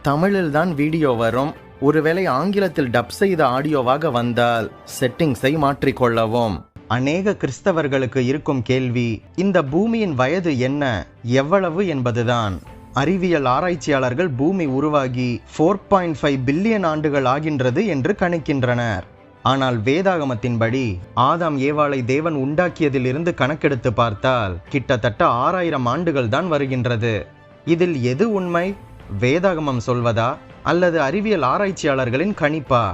தமிழில் தான் வீடியோ வரும். ஒருவேளை ஆங்கிலத்தில் டப் செய்த ஆடியோவாக வந்தால் செட்டிங்ஸை மாற்றிக்கொள்ளவும். அநேக கிறிஸ்தவர்களுக்கு இருக்கும் கேள்வி, இந்த பூமியின் வயது என்ன, எவ்வளவு என்பதுதான். அறிவியல் ஆராய்ச்சியாளர்கள் பூமி உருவாகி 4.5 பில்லியன் ஆண்டுகள் ஆகின்றது என்று கணிக்கின்றனர். ஆனால் வேதாகமத்தின்படி ஆதாம் ஏவாளை தேவன் உண்டாக்கியதிலிருந்து கணக்கெடுத்து பார்த்தால் கிட்டத்தட்ட 6000 ஆண்டுகள் தான் வருகின்றது. இதில் எது உண்மை? வேதாகமம் சொல்வதா அல்லது அறிவியல் ஆராய்ச்சியாளர்களின் கணிப்பா?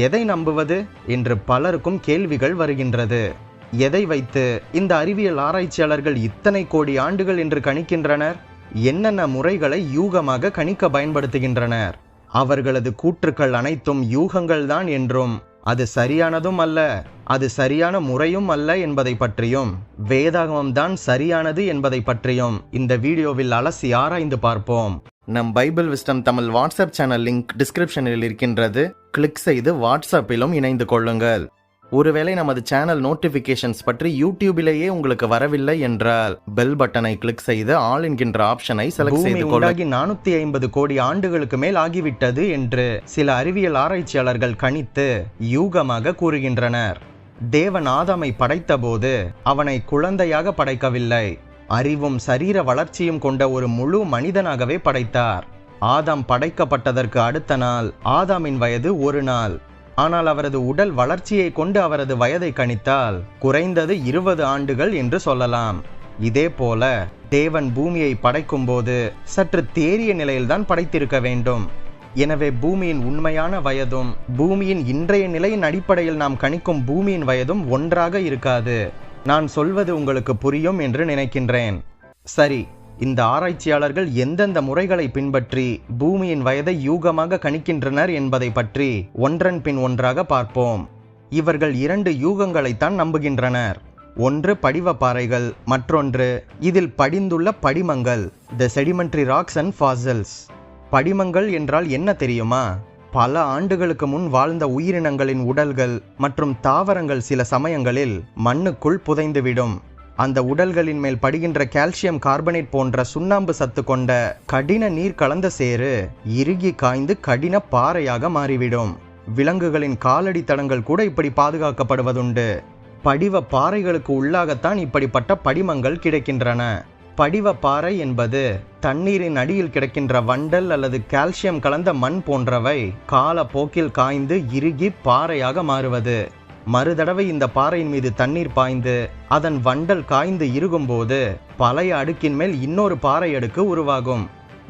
எதை நம்புவது என்று பலருக்கும் கேள்விகள் வருகின்றது. எதை வைத்து இந்த அறிவியல் ஆராய்ச்சியாளர்கள் இத்தனை கோடி ஆண்டுகள் என்று கணிக்கின்றனர்? என்னென்ன முறைகளை யூகமாக கணிக்க பயன்படுத்துகின்றனர்? அவர்களது கூற்றுக்கள் அனைத்தும் யூகங்கள் தான் என்றும் அது சரியானதும் அல்ல, அது சரியான முறையும் அல்ல என்பதை பற்றியும், வேதாகமம் தான் சரியானது என்பதை பற்றியும் இந்த வீடியோவில் அலசி ஆராய்ந்து பார்ப்போம். நம் Bible wisdom Tamil WhatsApp channel link டிஸ்கிரிப்ஷனில் இருக்கின்றது. கிளிக் செய்து வாட்ஸ்அப்பிலும் இணைந்து கொள்ளுங்கள். ஒருவேளை நமது சேனல் நோட்டிபிகேஷன்ஸ் பற்றி யூடியூபிலேயே உங்களுக்கு வரவில்லை என்றால் பெல் பட்டனை கிளிக் செய்து ஆல் என்கின்ற ஆப்ஷனை செலக்ட் செய்து கொள்ளுங்கள். 450 கோடி ஆண்டுகளுக்கு மேல் ஆகிவிட்டது என்று சில அறிவியல் ஆராய்ச்சியாளர்கள் கணித்து யூகமாக கூறுகின்றனர். தேவன் ஆதாமை படைத்த போது அவனை குழந்தையாக படைக்கவில்லை, அறிவும் சரீர வளர்ச்சியும் கொண்ட ஒரு முழு மனிதனாகவே படைத்தார். ஆதாம் படைக்கப்பட்டதற்கு அடுத்த நாள் ஆதாமின் வயது 1 நாள். ஆனால் அவரது உடல் வளர்ச்சியை கொண்டு அவரது வயதை கணித்தால் குறைந்தது 20 ஆண்டுகள் என்று சொல்லலாம். இதே போல தேவன் பூமியை படைக்கும் போது சற்று தேறிய நிலையில்தான் படைத்திருக்க வேண்டும். எனவே பூமியின் உண்மையான வயதும் பூமியின் இன்றைய நிலையின் அடிப்படையில் நாம் கணிக்கும் பூமியின் வயதும் ஒன்றாக இருக்காது. நான் சொல்வது உங்களுக்கு புரியும் என்று நினைக்கின்றேன். சரி, இந்த ஆராய்ச்சியாளர்கள் எந்தெந்த முறைகளை பின்பற்றி பூமியின் வயதை யூகமாக கணிக்கின்றனர் என்பதை பற்றி ஒன்றன் பின் ஒன்றாக பார்ப்போம். இவர்கள் 2 யூகங்களைத்தான் நம்புகின்றனர். ஒன்று படிவ பாறைகள், மற்றொன்று இதில் படிந்துள்ள படிமங்கள், த செடிமெண்ட்ரி ராக்ஸ் அண்ட் ஃபாசில்ஸ். படிமங்கள் என்றால் என்ன தெரியுமா? பல ஆண்டுகளுக்கு முன் வாழ்ந்த உயிரினங்களின் உடல்கள் மற்றும் தாவரங்கள் சில சமயங்களில் மண்ணுக்குள் புதைந்துவிடும். அந்த உடல்களின் மேல் படுகின்ற கால்சியம் கார்பனேட் போன்ற சுண்ணாம்பு சத்து கொண்ட கடின நீர் கலந்த சேறு இறுகி காய்ந்து கடின பாறையாக மாறிவிடும். விலங்குகளின் காலடி தடங்கள் கூட இப்படி பாதுகாக்கப்படுவதுண்டு. படிவ பாறைகளுக்கு உள்ளாகத்தான் இப்படிப்பட்ட படிமங்கள் கிடைக்கின்றன. படிவ பாறை என்பது தண்ணீரின் அடியில் கிடக்கின்ற வண்டல் அல்லது கால்சியம் கலந்த மண் போன்றவை காலப்போக்கில் காய்ந்து இறுகி பாறையாக மாறுவது. மறுதடவை இந்த பாறையின் மீது தண்ணீர் பாய்ந்து அதன் வண்டல் காய்ந்து இருக்கும்போது பழைய அடுக்கின் மேல் இன்னொரு பாறை அடுக்கு உருவாகும்.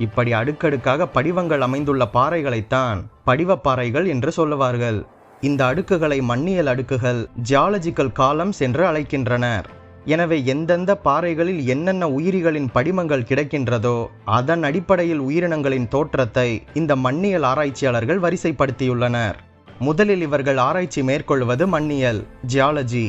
இப்படி அடுக்கடுக்காக படிவங்கள் அமைந்துள்ள பாறைகளைத்தான் படிவப்பாறைகள் என்று சொல்லுவார்கள். இந்த அடுக்குகளை மண்ணியல் அடுக்குகள், ஜியாலஜிக்கல் காலம்ஸ் என்று அழைக்கின்றனர். எனவே எந்தெந்த பாறைகளில் என்னென்ன உயிரிகளின் படிமங்கள் கிடைக்கின்றதோ அதன் அடிப்படையில் உயிரினங்களின் தோற்றத்தை இந்த மண்ணியல் ஆராய்ச்சியாளர்கள் வரிசைப்படுத்தியுள்ளனர். முதலில் இவர்கள் ஆராய்ச்சி மேற்கொள்வது மண்ணியல், ஜியாலஜி.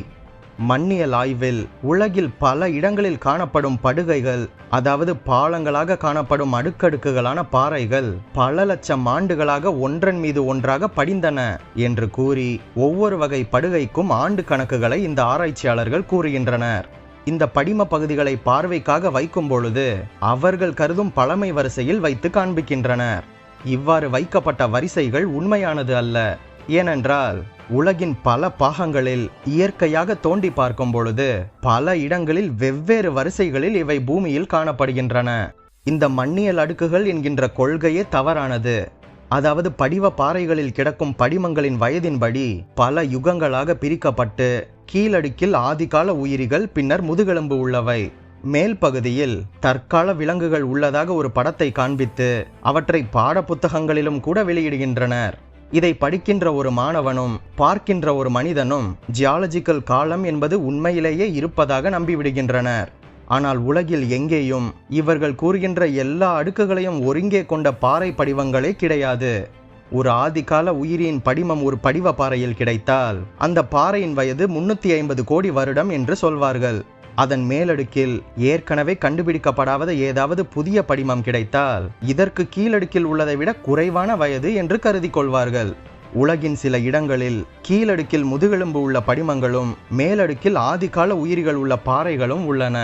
மண்ணியல் ஆய்வில் உலகில் பல இடங்களில் காணப்படும் படுகைகள், அதாவது பாலங்களாக காணப்படும் அடுக்கடுக்குகளான பாறைகள் பல லட்சம் ஆண்டுகளாக ஒன்றன் மீது ஒன்றாக படிந்தன என்று கூறி ஒவ்வொரு வகை படுகைக்கும் ஆண்டு கணக்குகளை இந்த ஆராய்ச்சியாளர்கள் கூறுகின்றனர். இந்த படிம பகுதிகளை பார்வைக்காக வைக்கும் பொழுது அவர்கள் கருதும் பழமை வரிசையில் வைத்து காண்பிக்கின்றனர். இவ்வாறு வைக்கப்பட்ட வரிசைகள் உண்மையானது அல்ல. ஏனென்றால் உலகின் பல பாகங்களில் இயற்கையாக தோண்டி பார்க்கும் பொழுது பல இடங்களில் வெவ்வேறு வரிசைகளில் இவை பூமியில் காணப்படுகின்றன. இந்த மண்ணியல் அடுக்குகள் என்கின்ற கொள்கையே தவறானது. அதாவது படிவ பாறைகளில் கிடக்கும் படிமங்களின் வயதின்படி பல யுகங்களாக பிரிக்கப்பட்டு கீழடுக்கில் ஆதிகால உயிரிகள், பின்னர் முதுகெலும்பு உள்ளவை, மேல் பகுதியில் தற்கால விலங்குகள் உள்ளதாக ஒரு படத்தை காண்பித்து அவற்றை பாட புத்தகங்களிலும் கூட வெளியிடுகின்றனர். இதை படிக்கின்ற ஒரு மாணவனும் பார்க்கின்ற ஒரு மனிதனும் ஜியாலஜிக்கல் காலம் என்பது உண்மையிலேயே இருப்பதாக நம்பிவிடுகின்றனர். ஆனால் உலகில் எங்கேயும் இவர்கள் கூறுகின்ற எல்லா அடுக்குகளையும் ஒருங்கே கொண்ட பாறை படிவங்களே கிடையாது. ஒரு ஆதிகால உயிரியின் படிமம் ஒரு படிவ பாறையில் கிடைத்தால் அந்த பாறையின் வயது 350 கோடி வருடம் என்று சொல்வார்கள். அதன் மேலடுக்கில் ஏற்கனவே கண்டுபிடிக்கப்படாத ஏதாவது புதிய படிமம் கிடைத்தால் இதற்கு கீழடுக்கில் உள்ளதை விட குறைவான வயது என்று கருதி கொள்வார்கள். உலகின் சில இடங்களில் கீழடுக்கில் முதுகெலும்பு உள்ள படிமங்களும் மேலடுக்கில் ஆதிகால உயிரிகள் உள்ள பாறைகளும் உள்ளன.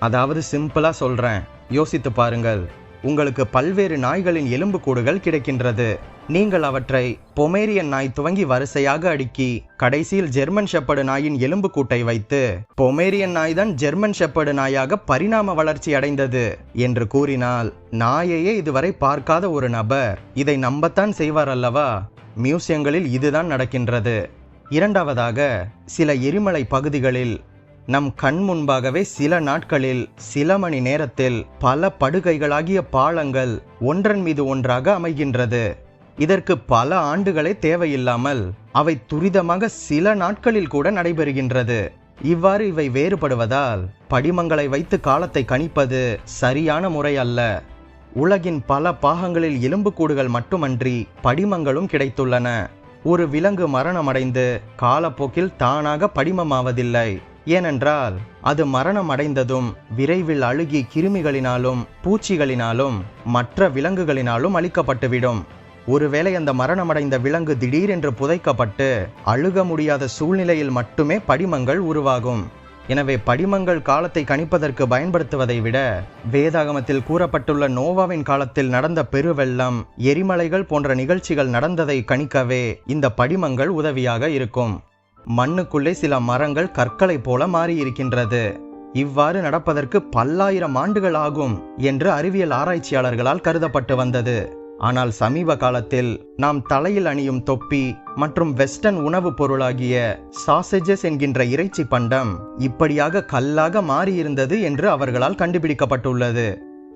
அதாவது சிம்பிளா சொல்றேன், யோசித்து பாருங்கள். உங்களுக்கு பல்வேறு நாய்களின் எலும்புக்கூடுகள் கிடைக்கின்றது. நீங்கள் அவற்றை பொமேரியன் நாய் துவங்கி வரிசையாக அடுக்கி கடைசியில் ஜெர்மன் ஷெப்பர்டு நாயின் எலும்புக்கூட்டை வைத்து பொமேரியன் நாய் தான் ஜெர்மன் ஷெப்பர்டு நாயாக பரிணாம வளர்ச்சி அடைந்தது என்று கூறினால் நாயையே இதுவரை பார்க்காத ஒரு நபர் இதை நம்பத்தான் செய்வார் அல்லவா? மியூசியங்களில் இதுதான் நடக்கின்றது. இரண்டாவதாக, சில எரிமலை பகுதிகளில் நம் கண் முன்பாகவே சில நாட்களில் சில மணி நேரத்தில் பல படுகைகளாகிய பாலங்கள் ஒன்றன் மீது ஒன்றாக அமைகின்றது. இதற்கு பல ஆண்டுகளே தேவையில்லாமல் அவை துரிதமாக சில நாட்களில் கூட நடைபெறுகின்றது. இவ்வாறு இவை வேறுபடுவதால் படிமங்களை வைத்து காலத்தை கணிப்பது சரியான முறை அல்ல. உலகின் பல பாகங்களில் எலும்புக்கூடுகள் மட்டுமன்றி படிமங்களும் கிடைத்துள்ளன. ஒரு விலங்கு மரணமடைந்து காலப்போக்கில் தானாக படிமமாவதில்லை. ஏனென்றால் அது மரணம் அடைந்ததும் விரைவில் அழுகி கிருமிகளினாலும் பூச்சிகளினாலும் மற்ற விலங்குகளினாலும் அழிக்கப்பட்டுவிடும். ஒருவேளை அந்த மரணமடைந்த விலங்கு திடீரென்று புதைக்கப்பட்டு அழுக முடியாத சூழ்நிலையில் மட்டுமே படிமங்கள் உருவாகும். எனவே படிமங்கள் காலத்தை கணிப்பதற்கு பயன்படுத்துவதை விட வேதாகமத்தில் கூறப்பட்டுள்ள நோவாவின் காலத்தில் நடந்த பெருவெள்ளம், எரிமலைகள் போன்ற நிகழ்ச்சிகள் நடந்ததை கணிக்கவே இந்த படிமங்கள் உதவியாக இருக்கும். மண்ணுக்குள்ளே சில மரங்கள் கற்களை போல மாறியிருக்கின்றது. இவ்வாறு நடப்பதற்கு பல்லாயிரம் ஆண்டுகள் ஆகும் என்று அறிவியல் ஆராய்ச்சியாளர்களால் கருதப்பட்டு வந்தது. ஆனால் சமீப காலத்தில் நாம் தலையில் அணியும் தொப்பி மற்றும் வெஸ்டர்ன் உணவுப் பொருளாகிய சாசேஜஸ் என்கின்ற இறைச்சி பண்டம் இப்படியாக கல்லாக மாறியிருந்தது என்று அவர்களால் கண்டுபிடிக்கப்பட்டுள்ளது.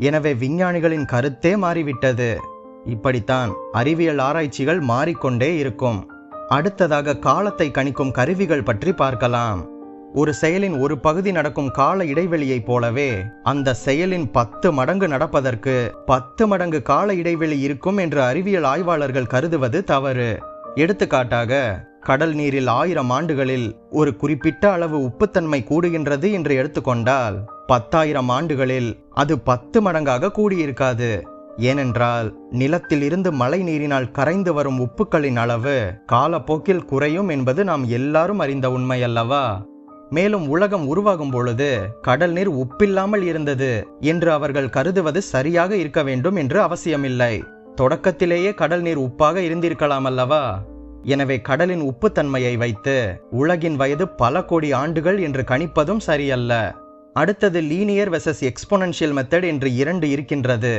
எனவே விஞ்ஞானிகளின் கருத்தே மாறிவிட்டது. இப்படித்தான் அறிவியல் ஆராய்ச்சிகள் மாறிக்கொண்டே இருக்கும். அடுத்ததாக, காலத்தை கணிக்கும் கருவிகள் பற்றி பார்க்கலாம். ஒரு செயலின் ஒரு பகுதி நடக்கும் கால இடைவெளியைப் போலவே அந்த செயலின் 10 மடங்கு நடப்பதற்கு 10 மடங்கு கால இடைவெளி இருக்கும் என்று அறிவியல் ஆய்வாளர்கள் கருதுவது தவறு. எடுத்துக்காட்டாக, கடல் நீரில் 1000 ஆண்டுகளில் ஒரு குறிப்பிட்ட அளவு உப்புத்தன்மை கூடுகின்றது என்று எடுத்துக்கொண்டால் 10,000 ஆண்டுகளில் அது 10 மடங்காக கூடியிருக்காது. ஏனென்றால் நிலத்தில் இருந்து மழை நீரினால் கரைந்து வரும் உப்புக்களின் அளவு காலப்போக்கில் குறையும் என்பது நாம் எல்லாரும் அறிந்த உண்மை அல்லவா? மேலும் உலகம் உருவாகும் பொழுது கடல் நீர் உப்பில்லாமல் இருந்தது என்று அவர்கள் கருதுவது சரியாக இருக்க வேண்டும் என்று அவசியமில்லை. தொடக்கத்திலேயே கடல் நீர் உப்பாக இருந்திருக்கலாம் அல்லவா? எனவே கடலின் உப்புத்தன்மையை வைத்து உலகின் வயது பல கோடி ஆண்டுகள் என்று கணிப்பதும் சரியல்ல. அடுத்தது, லீனியர் வெர்சஸ் எக்ஸ்போனென்ஷியல் மெத்தட் என்று 2 இருக்கின்றது.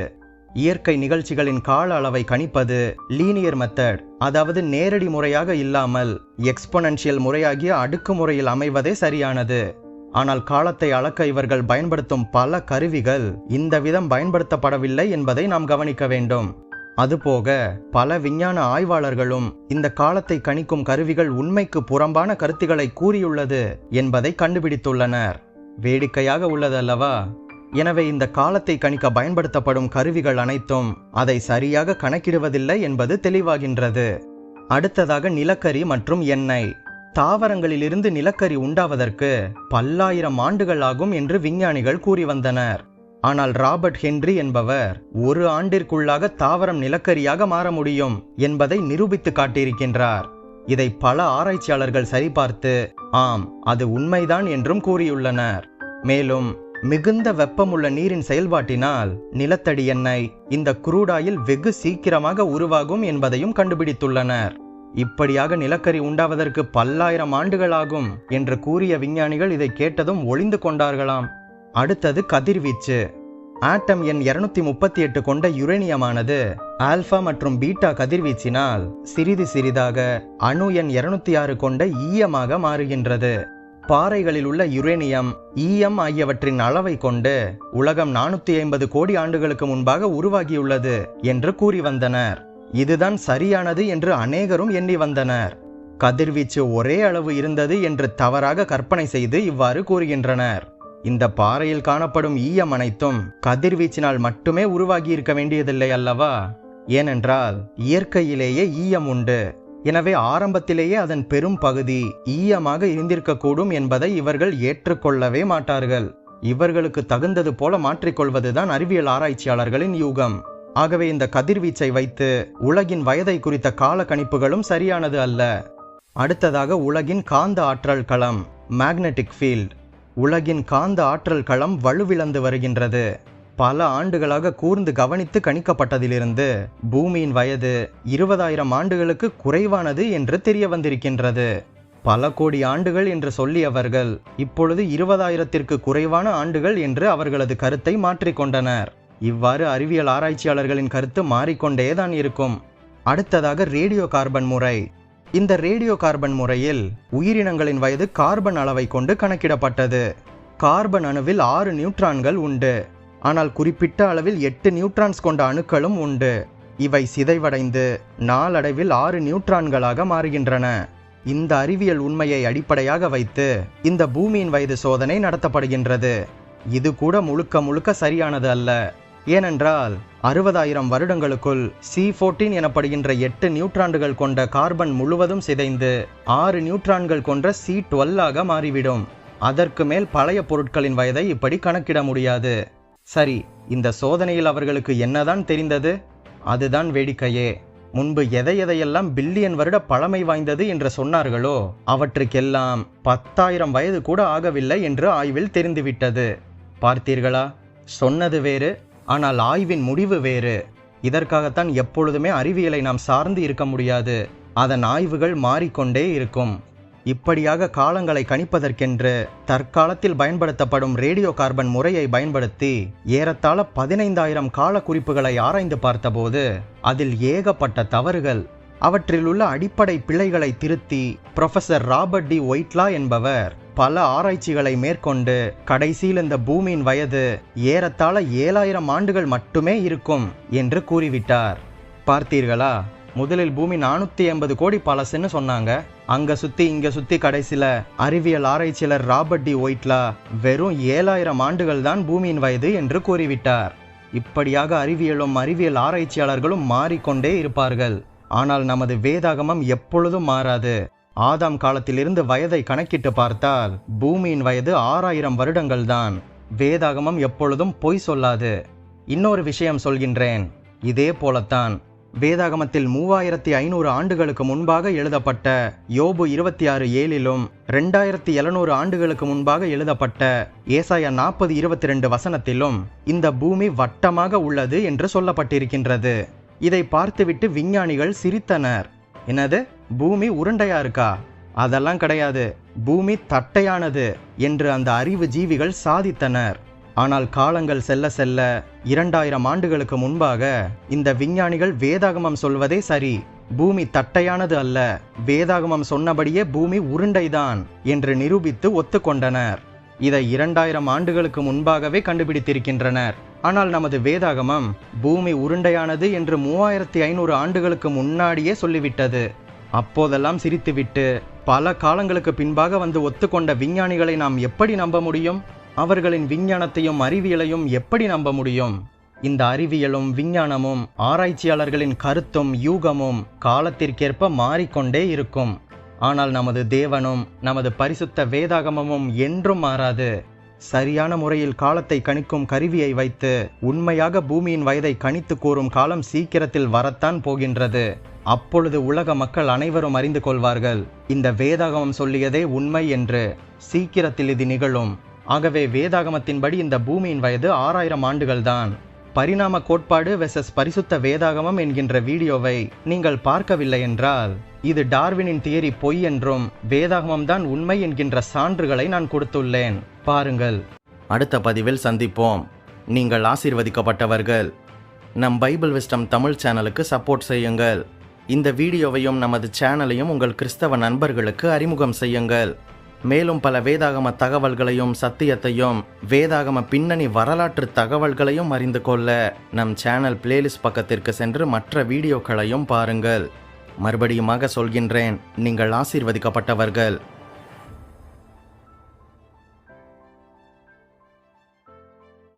இயற்கை நிகழ்ச்சிகளின் கால அளவை கணிப்பது லீனியர் மெத்தட், அதாவது நேரடி முறையாக இல்லாமல் எக்ஸ்போனென்ஷியல் முறையாகிய அடுக்கு முறையில் அமைவதே சரியானது. ஆனால் காலத்தை அளக்க இவர்கள் பயன்படுத்தும் பல கருவிகள் இந்த விதம் பயன்படுத்தப்படவில்லை என்பதை நாம் கவனிக்க வேண்டும். அதுபோக பல விஞ்ஞான ஆய்வாளர்களும் இந்த காலத்தை கணிக்கும் கருவிகள் உண்மைக்கு புறம்பான கருத்துக்களை கூறியுள்ளது என்பதை கண்டுபிடித்துள்ளனர். வேடிக்கையாக உள்ளதல்லவா? எனவே இந்த காலத்தை கணிக்க பயன்படுத்தப்படும் கருவிகள் அனைத்தும் அதை சரியாக கணக்கிடுவதில்லை என்பது தெளிவாகின்றது. அடுத்ததாக, நிலக்கரி மற்றும் எண்ணெய். தாவரங்களிலிருந்து நிலக்கரி உண்டாவதற்கு பல்லாயிரம் ஆண்டுகள் ஆகும் என்று விஞ்ஞானிகள் கூறி வந்தனர். ஆனால் ராபர்ட் ஹென்றி என்பவர் 1 ஆண்டிற்குள்ளாக தாவரம் நிலக்கரியாக மாற முடியும் என்பதை நிரூபித்து காட்டியிருக்கின்றார். இதை பல ஆராய்ச்சியாளர்கள் சரிபார்த்து ஆம், அது உண்மைதான் என்றும் கூறியுள்ளனர். மேலும் மிகுந்த வெப்பமுள்ள நீரின் செயல்பாட்டினால் நிலத்தடி எண்ணெய், இந்த குரூடாயில் வெகு சீக்கிரமாக உருவாகும் என்பதையும் கண்டுபிடித்துள்ளனர். இப்படியாக நிலக்கரி உண்டாவதற்கு பல்லாயிரம் ஆண்டுகள் ஆகும் என்று கூறிய விஞ்ஞானிகள் இதை கேட்டதும் ஒளிந்து கொண்டார்களாம். அடுத்தது, கதிர்வீச்சு. ஆட்டம் எண் 238 கொண்ட யுரேனியமானது ஆல்பா மற்றும் பீட்டா கதிர்வீச்சினால் சிறிது சிறிதாக அணு எண் 206 கொண்ட ஈயமாக மாறுகின்றது. பாறைகளில் உள்ள யுரேனியம், ஈயம் ஆகியவற்றின் அளவை கொண்டு உலகம் 450 கோடி ஆண்டுகளுக்கு முன்பாக உருவாகியுள்ளது என்று கூறி வந்தனர். இதுதான் சரியானது என்று அநேகரும் எண்ணி வந்தனர். கதிர்வீச்சு ஒரே அளவு இருந்தது என்று தவறாக கற்பனை செய்து இவ்வாறு கூறுகின்றனர். இந்த பாறையில் காணப்படும் ஈயம் அனைத்தும் கதிர்வீச்சினால் மட்டுமே உருவாகி இருக்க வேண்டியதில்லை அல்லவா? ஏனென்றால் இயற்கையிலேயே ஈயம் உண்டு. எனவே ஆரம்பத்திலேயே அதன் பெரும் பகுதி ஈயமாக இருந்திருக்கக்கூடும் என்பதை இவர்கள் ஏற்றுக்கொள்ளவே மாட்டார்கள். இவர்களுக்கு தகுந்தது போல மாற்றிக்கொள்வதுதான் அறிவியல் ஆராய்ச்சியாளர்களின் யூகம். ஆகவே இந்த கதிர்வீச்சை வைத்து உலகின் வயதை குறித்த கால கணிப்புகளும் சரியானது அல்ல. அடுத்ததாக, உலகின் காந்த ஆற்றல் களம், மேக்னெட்டிக் ஃபீல்ட். உலகின் காந்த ஆற்றல் களம் வலுவிழந்து வருகின்றது. பல ஆண்டுகளாக கூர்ந்து கவனித்து கணிக்கப்பட்டதிலிருந்து பூமியின் வயது 20,000 ஆண்டுகளுக்கு குறைவானது என்று தெரிய வந்திருக்கின்றது. பல கோடி ஆண்டுகள் என்று சொல்லியவர்கள் இப்பொழுது 20,000த்திற்கு குறைவான ஆண்டுகள் என்று அவர்களது கருத்தை மாற்றிக்கொண்டனர். இவ்வாறு அறிவியல் ஆராய்ச்சியாளர்களின் கருத்து மாறிக்கொண்டேதான் இருக்கும். அடுத்ததாக ரேடியோ கார்பன் முறை. இந்த ரேடியோ கார்பன் முறையில் உயிரினங்களின் வயது கார்பன் அளவை கொண்டு கணக்கிடப்பட்டது. கார்பன் அணுவில் 6 நியூட்ரான்கள் உண்டு. ஆனால் குறிப்பிட்ட அளவில் 8 நியூட்ரான்ஸ் கொண்ட அணுக்களும் உண்டு. இவை சிதைவடைந்து நாளடைவில் 6 நியூட்ரான்களாக மாறுகின்றன. இந்த அறிவியல் உண்மையை அடிப்படையாக வைத்து இந்த பூமியின் வயது சோதனை நடத்தப்படுகின்றது. இது கூட முழுக்க முழுக்க சரியானது அல்ல. ஏனென்றால் 60,000 வருடங்களுக்குள் C14 எனப்படுகின்ற 8 நியூட்ரான்கள் கொண்ட கார்பன் முழுவதும் சிதைந்து 6 நியூட்ரான்கள் கொண்ட C12 மாறிவிடும். அதற்கு மேல் பழைய பொருட்களின் வயதை இப்படி கணக்கிட முடியாது. சரி, இந்த சோதனையில் அவர்களுக்கு என்னதான் தெரிந்தது? அதுதான் வேடிக்கையே. முன்பு எதையெல்லாம் பில்லியன் வருட பழமை வாய்ந்தது என்று சொன்னார்களோ அவற்றுக்கெல்லாம் 10,000 வயது கூட ஆகவில்லை என்று ஆய்வில் தெரிந்துவிட்டது. பார்த்தீர்களா? சொன்னது வேறு, ஆனால் ஆய்வின் முடிவு வேறு. இதற்காகத்தான் எப்பொழுதுமே அறிவியலை நாம் சார்ந்து இருக்க முடியாது. அதன் ஆய்வுகள் மாறிக்கொண்டே இருக்கும். இப்படியாக காலங்களை கணிப்பதற்கென்று தற்காலத்தில் பயன்படுத்தப்படும் ரேடியோ கார்பன் முறையை பயன்படுத்தி ஏறத்தாழ 15,000 கால குறிப்புகளை ஆராய்ந்து பார்த்தபோது அதில் ஏகப்பட்ட தவறுகள். அவற்றில் உள்ள அடிப்படை பிழைகளை திருத்தி புரொஃபசர் ராபர்ட் டி ஒயிட்லா என்பவர் பல ஆராய்ச்சிகளை மேற்கொண்டு கடைசியில் இந்த பூமியின் வயது ஏறத்தாழ 7,000 ஆண்டுகள் மட்டுமே இருக்கும் என்று கூறிவிட்டார். பார்த்தீர்களா? முதலில் பூமி 480 கோடி பழசுன்னு சொன்னாங்க. அங்க சுத்தி இங்க சுத்தி கடைசியில அறிவியல் ஆராய்ச்சியாளர் ராபர்ட் டி ஒயிட்லா வெறும் 7,000 ஆண்டுகள் தான் பூமியின் வயது என்று கூறிவிட்டார். இப்படியாக அறிவியல் ஆராய்ச்சியாளர்களும் மாறிக்கொண்டே இருப்பார்கள். ஆனால் நமது வேதாகமம் எப்பொழுதும் மாறாது. ஆதாம் காலத்திலிருந்து வயதை கணக்கிட்டு பார்த்தால் பூமியின் வயது 6,000 வருடங்கள் தான். வேதாகமம் எப்பொழுதும் பொய் சொல்லாது. இன்னொரு விஷயம் சொல்கின்றேன். இதே போலத்தான் வேதாகமத்தில் 3,500 ஆண்டுகளுக்கு முன்பாக எழுதப்பட்ட யோபு 26:7 2,700 ஆண்டுகளுக்கு முன்பாக எழுதப்பட்ட ஏசாயா 40:22 வசனத்திலும் இந்த பூமி வட்டமாக உள்ளது என்று சொல்லப்பட்டிருக்கின்றது. இதை பார்த்துவிட்டு விஞ்ஞானிகள் சிரித்தனர். என்னது, பூமி உருண்டையா இருக்கா? அதெல்லாம் கிடையாது, பூமி தட்டையானது என்று அந்த அறிவு ஜீவிகள் சாதித்தனர். ஆனால் காலங்கள் செல்ல செல்ல 2,000 ஆண்டுகளுக்கு முன்பாக இந்த விஞ்ஞானிகள் வேதாகமம் சொல்வதே சரி, பூமி தட்டையானது அல்ல, வேதாகமம் சொன்னபடியே பூமி உருண்டைதான் என்று நிரூபித்து ஒத்துக்கொண்டனர். இதை 2,000 ஆண்டுகளுக்கு முன்பாகவே கண்டுபிடித்திருக்கின்றனர். ஆனால் நமது வேதாகமம் பூமி உருண்டையானது என்று 3,500 ஆண்டுகளுக்கு முன்னாடியே சொல்லிவிட்டது. அப்போதெல்லாம் சிரித்துவிட்டு பல காலங்களுக்கு பின்பாக வந்து ஒத்துக்கொண்ட விஞ்ஞானிகளை நாம் எப்படி நம்ப முடியும்? அவர்களின் விஞ்ஞானத்தையும் அறிவியலையும் எப்படி நம்ப முடியும்? இந்த அறிவியலும் விஞ்ஞானமும் ஆராய்ச்சியாளர்களின் கருத்தும் யூகமும் காலத்திற்கேற்ப மாறிக்கொண்டே இருக்கும். ஆனால் நமது தேவனும் நமது பரிசுத்த வேதாகமமும் என்றும் மாறாது. சரியான முறையில் காலத்தை கணிக்கும் கருவியை வைத்து உண்மையாக பூமியின் வயதை கணித்து கூறும் காலம் சீக்கிரத்தில் வரத்தான் போகின்றது. அப்பொழுது உலக மக்கள் அனைவரும் அறிந்து கொள்வார்கள் இந்த வேதாகமம் சொல்லியதே உண்மை என்று. சீக்கிரத்தில் இது நிகழும். ஆகவே வேதாகமத்தின்படி இந்த பூமியின் வயது 6,000 ஆண்டுகள் தான். பரிணாம கோட்பாடு வெர்சஸ் பரிசுத்த வேதாகமம் என்கின்ற வீடியோவை நீங்கள் பார்க்கவில்லை என்றால் இது டார்வினின் தியரி பொய் என்றும் வேதாகமம் தான் உண்மை என்கின்ற சான்றுகளை நான் கொடுத்துள்ளேன், பாருங்கள். அடுத்த பதிவில் சந்திப்போம். நீங்கள் ஆசீர்வதிக்கப்பட்டவர்கள். நம் பைபிள் விஸ்டம் தமிழ் சேனலுக்கு சப்போர்ட் செய்யுங்கள். இந்த வீடியோவையும் நமது சேனலையும் உங்கள் கிறிஸ்தவ நண்பர்களுக்கு அறிமுகம் செய்யுங்கள். மேலும் பல வேதாகம தகவல்களையும் சத்தியத்தையும் வேதாகம பின்னணி வரலாற்று தகவல்களையும் அறிந்து கொள்ள நம் சேனல் பிளேலிஸ்ட் பக்கத்திற்கு சென்று மற்ற வீடியோக்களையும் பாருங்கள். மறுபடியுமாக சொல்கின்றேன், நீங்கள் ஆசீர்வதிக்கப்பட்டவர்கள்.